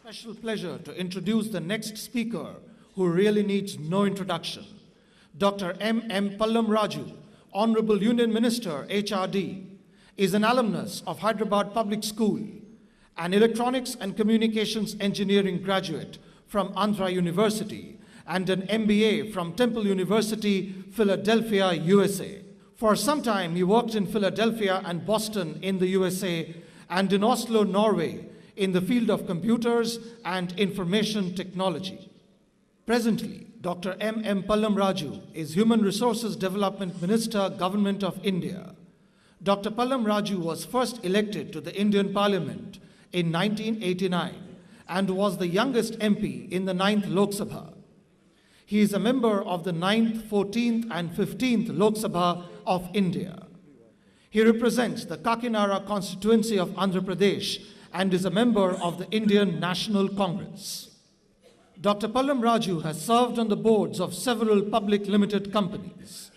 Special pleasure to introduce the next speaker who really needs no introduction. Dr. M. Pallam Raju, Honorable Union Minister, HRD, is an alumnus of Hyderabad Public School, an electronics and communications engineering graduate from Andhra University, and an MBA from Temple University, Philadelphia, USA. For some time, he worked in Philadelphia and Boston in the USA and in Oslo, Norway, in the field of computers and information technology. Presently, Dr. M. Pallam Raju is Human Resources Development Minister, Government of India. Dr. Pallam Raju was first elected to the Indian Parliament in 1989 and was the youngest MP in the 9th Lok Sabha. He is a member of the 9th, 14th and 15th Lok Sabha of India. He represents the Kakinada constituency of Andhra Pradesh and is a member of the Indian National Congress. Dr. Pallam Raju has served on the boards of several public limited companies.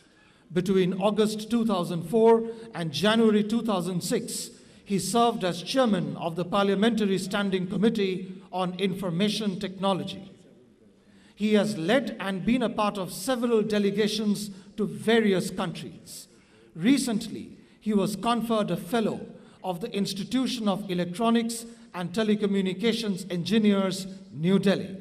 Between August 2004 and January 2006, he served as chairman of the Parliamentary Standing Committee on Information Technology. He has led and been a part of several delegations to various countries. Recently, he was conferred a fellow of the Institution of Electronics and Telecommunications Engineers, New Delhi.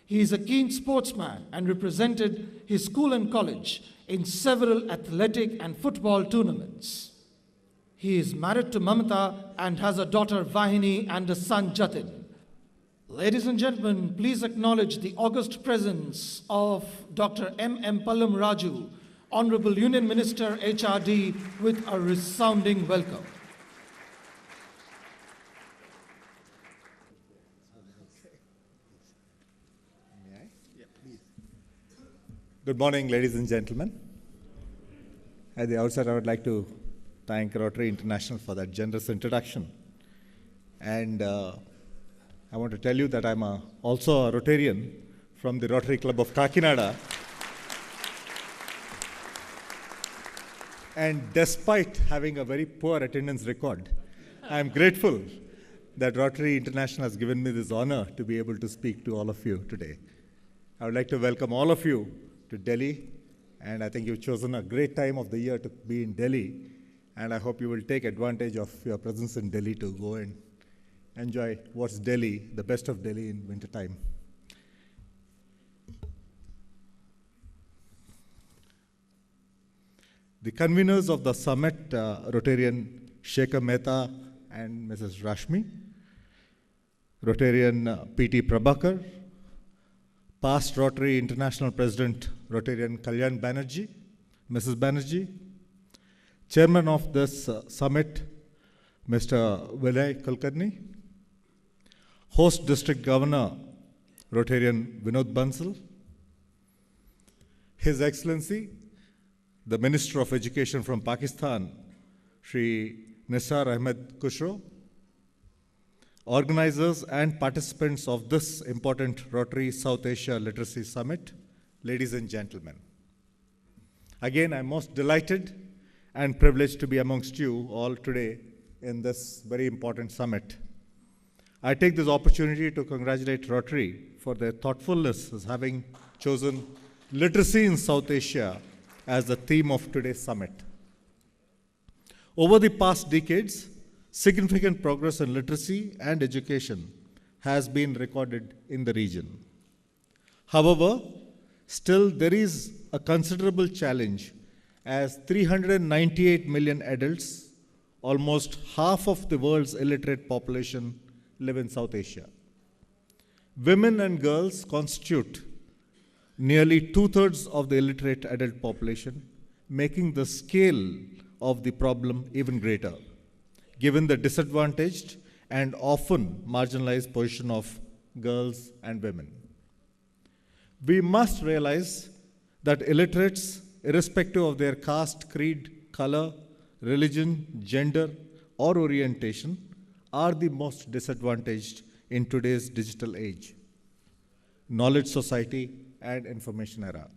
He is a keen sportsman and represented his school and college in several athletic and football tournaments. He is married to Mamata and has a daughter Vahini and a son Jatin. Ladies and gentlemen, please acknowledge the august presence of Dr. M. Pallam Raju, Honorable Union Minister, HRD, with a resounding welcome. Good morning, ladies and gentlemen. At the outset, I would like to thank Rotary International for that generous introduction. And I want to tell you that I'm also a Rotarian from the Rotary Club of Kakinada. And despite having a very poor attendance record, I'm grateful that Rotary International has given me this honor to be able to speak to all of you today. I would like to welcome all of you to Delhi, and I think you've chosen a great time of the year to be in Delhi, and I hope you will take advantage of your presence in Delhi to go and enjoy what's Delhi, the best of Delhi in winter time. The conveners of the summit, Rotarian Shekhar Mehta and Mrs. Rashmi, Rotarian P.T. Prabhakar, past Rotary International President Rotarian Kalyan Banerjee, Mrs. Banerjee, Chairman of this summit, Mr. Vinay Kulkarni, Host District Governor Rotarian Vinod Bansal, His Excellency, the Minister of Education from Pakistan, Shri Nisar Ahmed Kushro, organizers and participants of this important Rotary South Asia Literacy Summit, ladies and gentlemen. Again, I'm most delighted and privileged to be amongst you all today in this very important summit. I take this opportunity to congratulate Rotary for their thoughtfulness as having chosen literacy in South Asia as the theme of today's summit. Over the past decades, significant progress in literacy and education has been recorded in the region. However, still there is a considerable challenge as 398 million adults, almost half of the world's illiterate population, live in South Asia. Women and girls constitute nearly 2/3 of the illiterate adult population, making the scale of the problem even greater, given the disadvantaged and often marginalized position of girls and women. We must realize that illiterates, irrespective of their caste, creed, color, religion, gender, or orientation, are the most disadvantaged in today's digital age, knowledge society, and information era.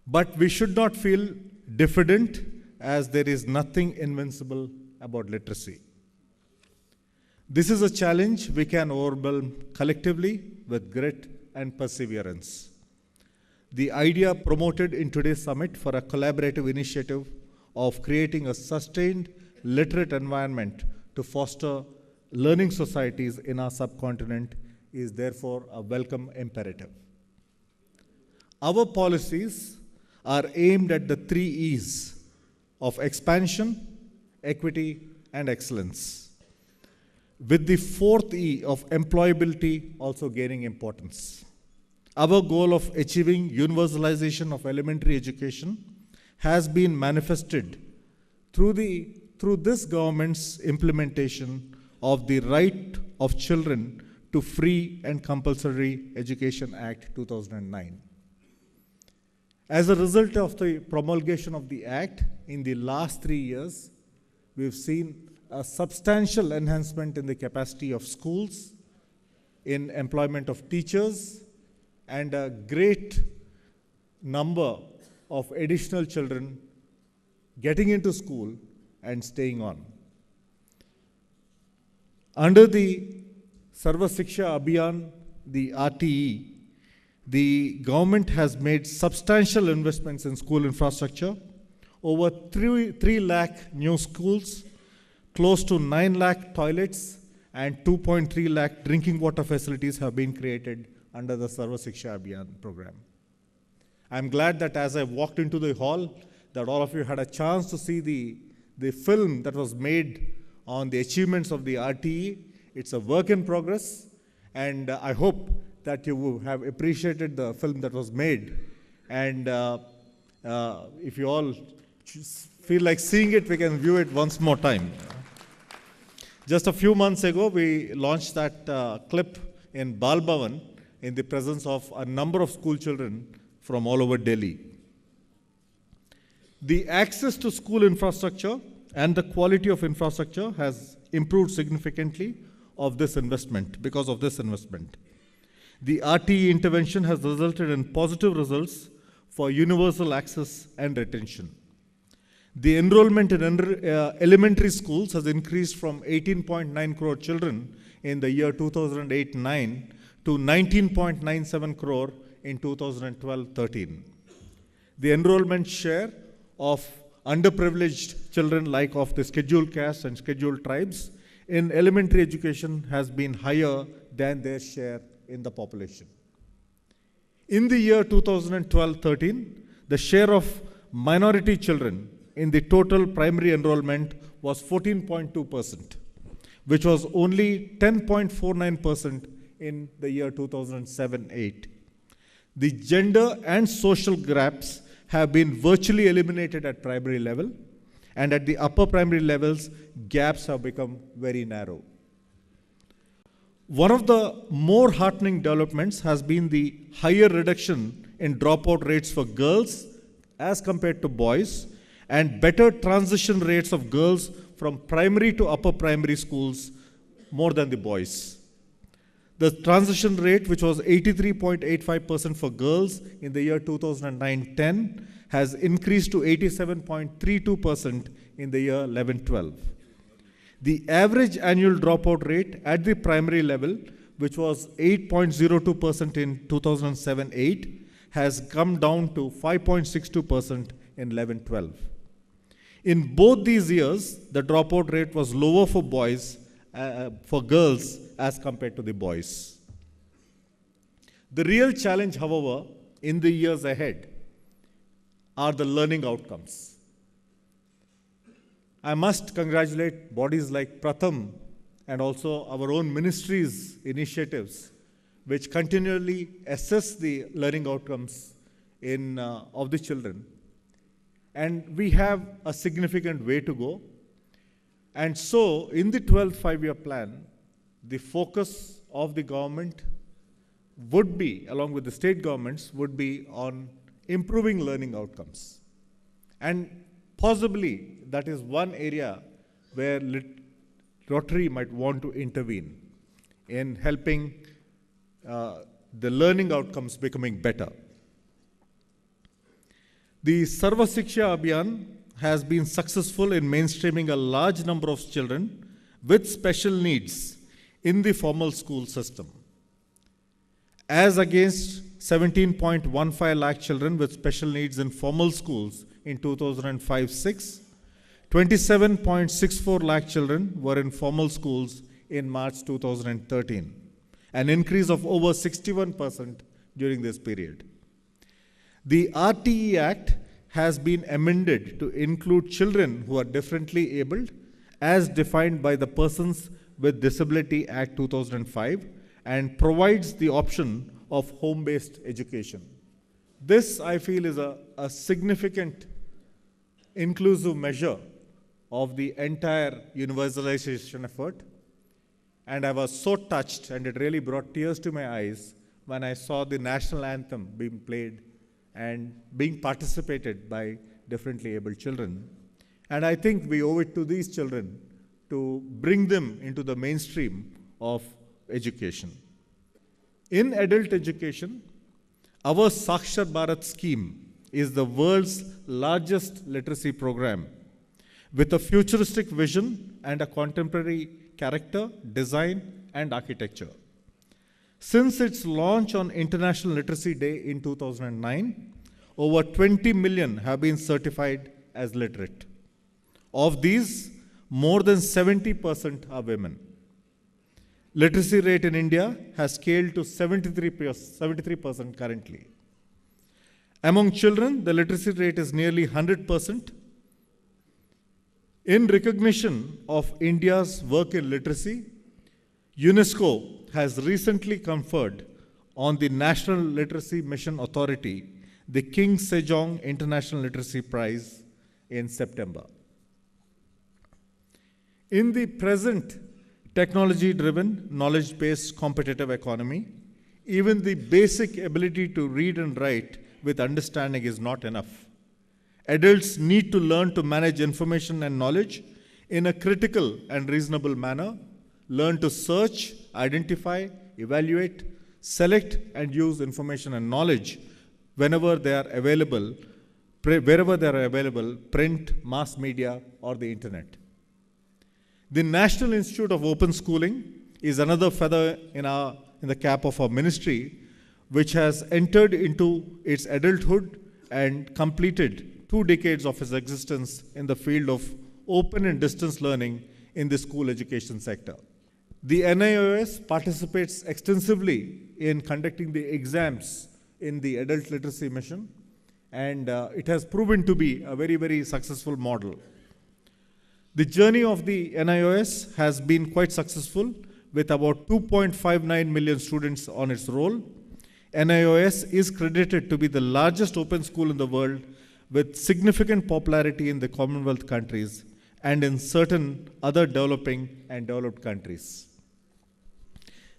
But we should not feel diffident, as there is nothing invincible about literacy. This is a challenge we can overcome collectively with grit and perseverance. The idea promoted in today's summit for a collaborative initiative of creating a sustained literate environment to foster learning societies in our subcontinent is therefore a welcome imperative. Our policies are aimed at the 3 E's of expansion, equity, and excellence, with the 4th E of employability also gaining importance. Our goal of achieving universalization of elementary education has been manifested through this government's implementation of the Right of Children to Free and Compulsory Education Act 2009. As a result of the promulgation of the Act, in the last 3 years, we've seen a substantial enhancement in the capacity of schools, in employment of teachers, and a great number of additional children getting into school and staying on. Under the Sarva Shiksha Abhiyan, the RTE, the government has made substantial investments in school infrastructure, over 3 lakh new schools, close to 9 lakh toilets, and 2.3 lakh drinking water facilities have been created under the Sarva Shiksha Abhiyan program. I'm glad that as I walked into the hall, that all of you had a chance to see the film that was made on the achievements of the RTE. It's a work in progress, and I hope that you have appreciated the film that was made. And if you all feel like seeing it, we can view it once more time. Just a few months ago, we launched that clip in Bal Bhavan in the presence of a number of school children from all over Delhi. The access to school infrastructure and the quality of infrastructure has improved significantly because of this investment. The RTE intervention has resulted in positive results for universal access and retention. The enrollment in elementary schools has increased from 18.9 crore children in the year 2008-09 to 19.97 crore in 2012-13. The enrollment share of underprivileged children like of the scheduled castes and scheduled tribes in elementary education has been higher than their share in the population. In the year 2012-13, the share of minority children in the total primary enrollment was 14.2%, which was only 10.49% in the year 2007-08. The gender and social gaps have been virtually eliminated at primary level, and at the upper primary levels, gaps have become very narrow. One of the more heartening developments has been the higher reduction in dropout rates for girls as compared to boys, and better transition rates of girls from primary to upper primary schools more than the boys. The transition rate, which was 83.85% for girls in the year 2009-10, has increased to 87.32% in the year 11-12. The average annual dropout rate at the primary level, which was 8.02% in 2007-08, has come down to 5.62% in 11-12. In both these years, the dropout rate was lower for girls as compared to the boys. The real challenge, however, in the years ahead are the learning outcomes. I must congratulate bodies like Pratham and also our own ministry's initiatives, which continually assess the learning outcomes of the children. And we have a significant way to go. And so, in the 12th five-year plan, the focus of the government would be, along with the state governments, would be on improving learning outcomes. And possibly, that is one area where Rotary might want to intervene in helping the learning outcomes becoming better. The Sarva Shiksha Abhiyan has been successful in mainstreaming a large number of children with special needs in the formal school system, as against 17.15 lakh children with special needs in formal schools in 2005-06. 27.64 lakh children were in formal schools in March 2013, an increase of over 61% during this period. The RTE Act has been amended to include children who are differently abled as defined by the Persons with Disability Act 2005 and provides the option of home-based education. This, I feel, is a significant inclusive measure of the entire universalization effort. And I was so touched, and it really brought tears to my eyes when I saw the national anthem being played and being participated by differently abled children. And I think we owe it to these children to bring them into the mainstream of education. In adult education, our Sakshar Bharat scheme is the world's largest literacy program with a futuristic vision and a contemporary character, design, and architecture. Since its launch on International Literacy Day in 2009, over 20 million have been certified as literate. Of these, more than 70% are women. Literacy rate in India has scaled to 73% currently. Among children, the literacy rate is nearly 100%. In recognition of India's work in literacy, UNESCO has recently conferred on the National Literacy Mission Authority the King Sejong International Literacy Prize in September. In the present technology-driven, knowledge-based competitive economy, even the basic ability to read and write with understanding is not enough. Adults need to learn to manage information and knowledge in a critical and reasonable manner, learn to search, identify, evaluate, select, and use information and knowledge whenever they are available, wherever they are available, print, mass media, or the internet. The National Institute of Open Schooling is another feather in the cap of our ministry, which has entered into its adulthood and completed 2 decades of its existence in the field of open and distance learning in the school education sector. The NIOS participates extensively in conducting the exams in the adult literacy mission, and it has proven to be a very, very successful model. The journey of the NIOS has been quite successful, with about 2.59 million students on its roll. NIOS is credited to be the largest open school in the world, with significant popularity in the Commonwealth countries and in certain other developing and developed countries.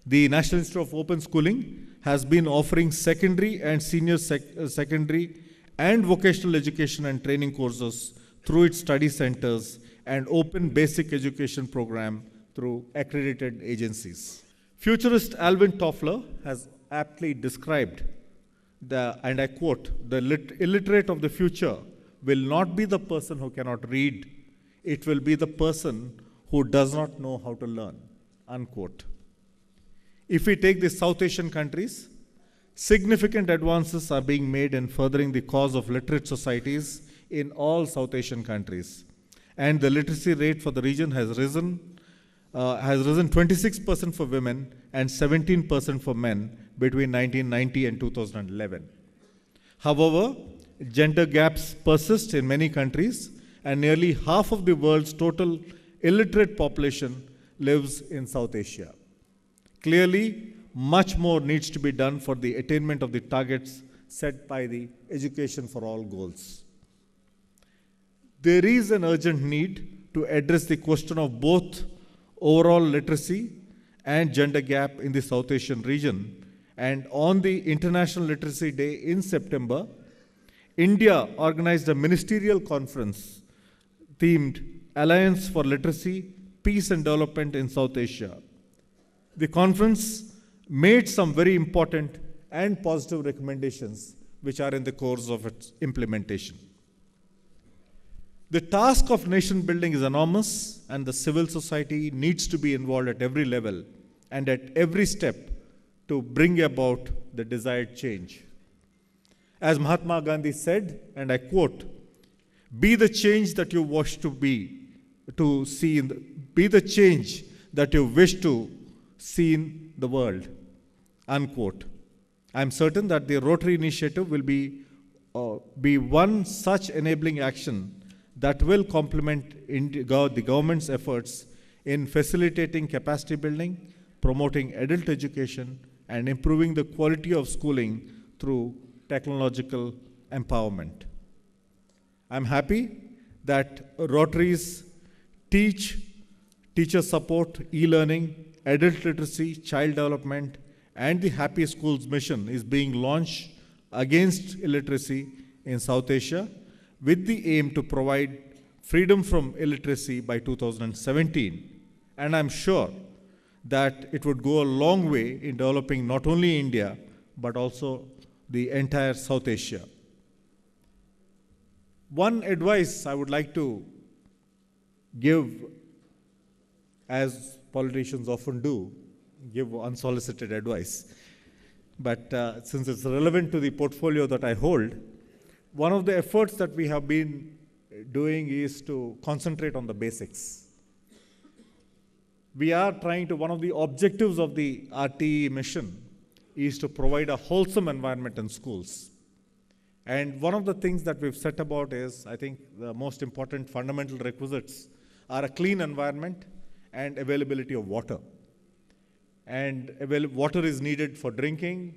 The National Institute of Open Schooling has been offering secondary and senior secondary and vocational education and training courses through its study centers and open basic education program through accredited agencies. Futurist Alvin Toffler has aptly described and I quote, "The illiterate of the future will not be the person who cannot read, it will be the person who does not know how to learn," unquote. If we take the South Asian countries, significant advances are being made in furthering the cause of literate societies in all South Asian countries. And the literacy rate for the region has risen 26% for women and 17% for men between 1990 and 2011. However, gender gaps persist in many countries, and nearly half of the world's total illiterate population lives in South Asia. Clearly, much more needs to be done for the attainment of the targets set by the Education for All goals. There is an urgent need to address the question of both overall literacy and gender gap in the South Asian region. And on the International Literacy Day in September, India organized a ministerial conference themed Alliance for Literacy, Peace and Development in South Asia. The conference made some very important and positive recommendations which are in the course of its implementation. The task of nation building is enormous, and the civil society needs to be involved at every level and at every step to bring about the desired change. As Mahatma Gandhi said, and I quote, "Be the change that you wish to be, to see in be the change that you wish to see in the world," unquote. I'm certain that the Rotary initiative will be one such enabling action that will complement the government's efforts in facilitating capacity building, promoting adult education, and improving the quality of schooling through technological empowerment. I'm happy that Rotaries teach, teacher support, e-learning, adult literacy, child development, and the Happy Schools mission is being launched against illiteracy in South Asia with the aim to provide freedom from illiteracy by 2017. And I'm sure that it would go a long way in developing not only India, but also the entire South Asia. One advice I would like to give, as politicians often do, give unsolicited advice. But since it's relevant to the portfolio that I hold, one of the efforts that we have been doing is to concentrate on the basics. We are trying to, one of the objectives of the RTE mission is to provide a wholesome environment in schools. And one of the things that we've set about is, I think the most important fundamental requisites are a clean environment and availability of water. And water is needed for drinking,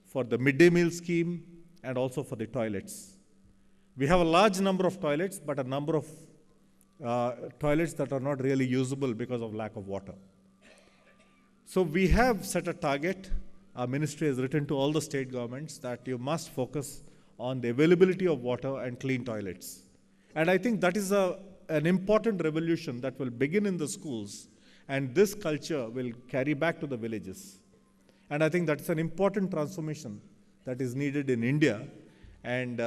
for the midday meal scheme, and also for the toilets. We have a large number of toilets, but a number of toilets that are not really usable because of lack of water. So we have set a target. Our ministry has written to all the state governments that you must focus on the availability of water and clean toilets. And I think that is an important revolution that will begin in the schools, and this culture will carry back to the villages. And I think that's an important transformation that is needed in India and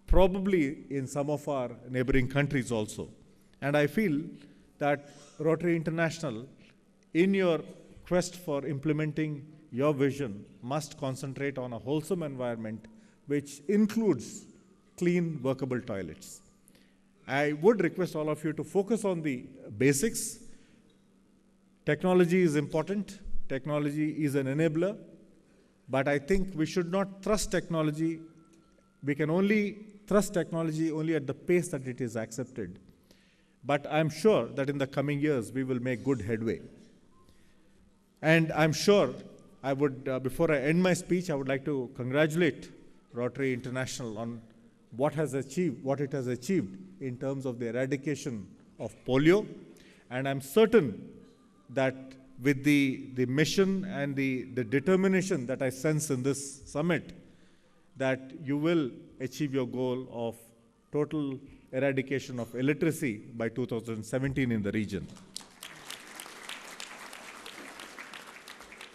probably in some of our neighboring countries also. And I feel that Rotary International, in your quest for implementing your vision, must concentrate on a wholesome environment which includes clean, workable toilets. I would request all of you to focus on the basics. Technology is important. Technology is an enabler. But I think we should not trust technology. We can only trust technology only at the pace that it is accepted. But I'm sure that in the coming years, we will make good headway. And I'm sure I would, before I end my speech, I would like to congratulate Rotary International on what it has achieved in terms of the eradication of polio. And I'm certain that with the mission and the determination that I sense in this summit, that you will achieve your goal of total eradication of illiteracy by 2017 in the region.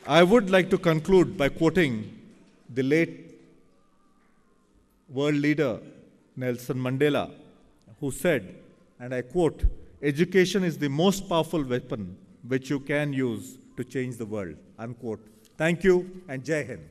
I would like to conclude by quoting the late world leader Nelson Mandela, who said, and I quote, "Education is the most powerful weapon which you can use to change the world," unquote. Thank you, and Jai Hind.